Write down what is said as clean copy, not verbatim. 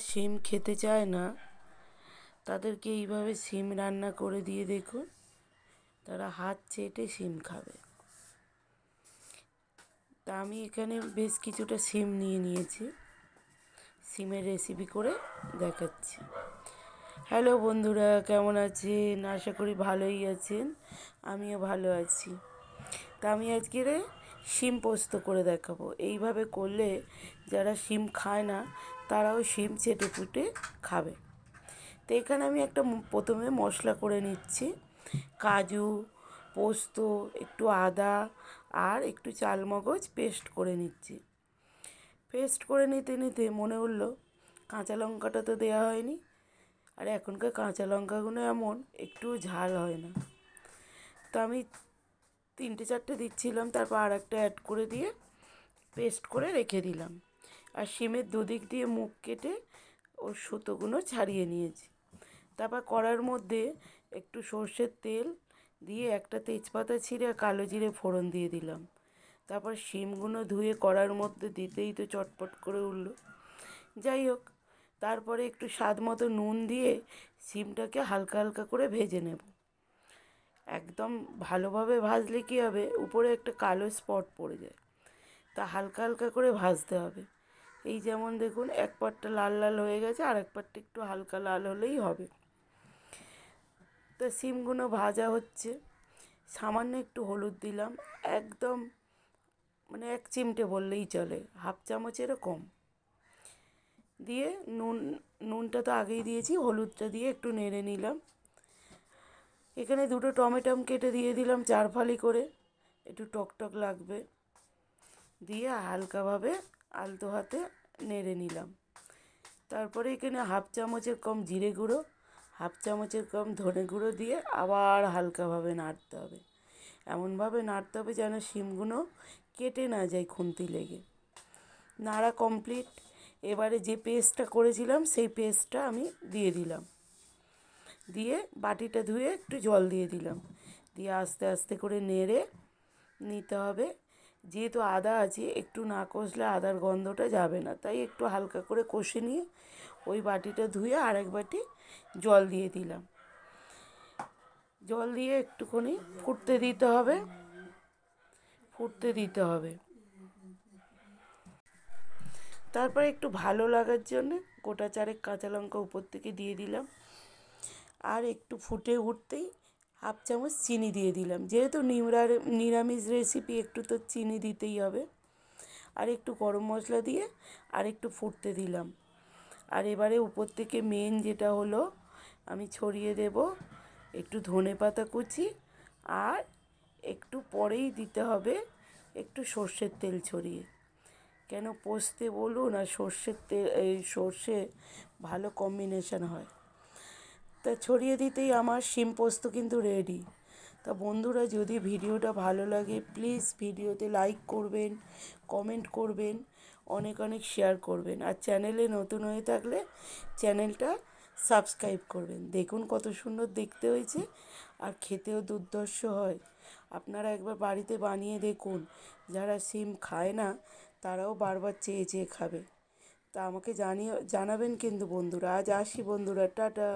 শিম খেতে চায় না তাদেরকে এইভাবে শিম রান্না করে দিয়ে দেখুন, তারা হাত চেটে শিম খাবে। তা আমি এখানে বেশ কিছুটা শিম নিয়ে নিয়েছি, শিমের রেসিপি করে দেখাচ্ছি। হ্যালো বন্ধুরা, কেমন আছেন? আশা করি ভালোই আছেন, আমিও ভালো আছি। তা আমি আজকে শিম পোস্ত করে দেখাবো। এইভাবে করলে যারা শিম খায় না তারাও শিম চেটে পুটে খাবে। তো এখানে আমি একটা প্রথমে মশলা করে নিচ্ছি। কাজু, পোস্ত, একটু আদা আর একটু চালমগজ পেস্ট করে নিচ্ছি। পেস্ট করে নিতে নিতে মনে হলো কাঁচা লঙ্কাটা তো দেওয়া হয়নি, আর এখনকার কাঁচা লঙ্কাগুলো এমন একটু ঝাল হয় না। তো আমি 3-4টে দিচ্ছিলাম, তারপর আর একটা অ্যাড করে দিয়ে পেস্ট করে রেখে দিলাম। আর শিমের দুদিক দিয়ে মুখ কেটে ওর সুতোগুলো ছাড়িয়ে নিয়েছি। তারপর কড়ার মধ্যে একটু সর্ষের তেল দিয়ে একটা তেজপাতা ছিঁড়ে কালো জিরে ফোড়ন দিয়ে দিলাম। তারপর শিমগুলো ধুয়ে কড়ার মধ্যে দিতেই তো চটপট করে উঠল। যাই হোক, তারপরে একটু স্বাদ মতো নুন দিয়ে শিমটাকে হালকা হালকা করে ভেজে নেব। একদম ভালোভাবে ভাজলে কী হবে, উপরে একটা কালো স্পট পড়ে যায়, তা হালকা হালকা করে ভাজতে হবে। এই যেমন দেখুন, এক পাটটা লাল লাল হয়ে গেছে, আর এক পাটটা একটু হালকা লাল হলেই হবে। তা শিমগুলো ভাজা হচ্ছে, সামান্য একটু হলুদ দিলাম, একদম মানে 1 চিমটে বললেই চলে, হাফ চামচেরও কম দিয়ে নুনটা তো আগেই দিয়েছি, হলুদটা দিয়ে একটু নেড়ে নিলাম। এখানে 2টো টমেটো কেটে দিয়ে দিলাম 4 ফালি করে, একটু টক লাগবে, দিয়ে হালকাভাবে আলতো হাতে নেড়ে নিলাম। তারপরে এখানে হাফ চামচের কম জিরে গুঁড়ো, হাফ চামচের কম ধনে গুঁড়ো দিয়ে আবার হালকাভাবে নাড়তে হবে। এমনভাবে নাড়তে হবে যেন শিমগুলো কেটে না যায় খুন্তি লেগে। নাড়া কমপ্লিট। এবারে যে পেস্টটা করেছিলাম সেই পেস্টটা আমি দিয়ে দিলাম, দিয়ে বাটিটা ধুয়ে একটু জল দিয়ে দিলাম, দিয়ে আস্তে আস্তে করে নেড়ে নিতে হবে। যেহেতু আদা আছে, একটু না কষলে আদার গন্ধটা যাবে না, তাই একটু হালকা করে কষে নিয়ে ওই বাটিটা ধুয়ে আরেক বাটি জল দিয়ে দিলাম। জল দিয়ে একটুখানি ফুটতে দিতে হবে। তারপর একটু ভালো লাগার জন্য গোটা 4 কাঁচা লঙ্কা উপর থেকে দিয়ে দিলাম। আর একটু ফুটে উঠতেই হাফ চামচ চিনি দিয়ে দিলাম, যেহেতু নিরামিষ রেসিপি একটু তো চিনি দিতেই হবে। আর একটু গরম মশলা দিয়ে আর একটু ফুটতে দিলাম। আর এবারে উপর থেকে মেন যেটা হলো, আমি ছড়িয়ে দেব একটু ধনেপাতা কুচি, আর একটু পরেই দিতে হবে একটু সর্ষের তেল ছড়িয়ে। কেন, পোস্তে বলুন আর সর্ষের তেল, এই সর্ষে ভালো কম্বিনেশন হয়। তা ছড়িয়ে দিতেই আমার শিম পোস্ত কিন্তু রেডি। তা বন্ধুরা, যদি ভিডিওটা ভালো লাগে প্লিজ ভিডিওতে লাইক করবেন, কমেন্ট করবেন, অনেক অনেক শেয়ার করবেন, আর চ্যানেলে নতুন হয়ে থাকলে চ্যানেলটা সাবস্ক্রাইব করবেন। দেখুন কত সুন্দর দেখতে হয়েছে, আর খেতেও দুর্ধর্ষ হয়। আপনারা একবার বাড়িতে বানিয়ে দেখুন, যারা শিম খায় না তারাও বারবার চেয়ে চেয়ে খাবে। তা আমাকে জানাবেন কিন্তু বন্ধুরা। আজ আসি বন্ধুরা, টাটা।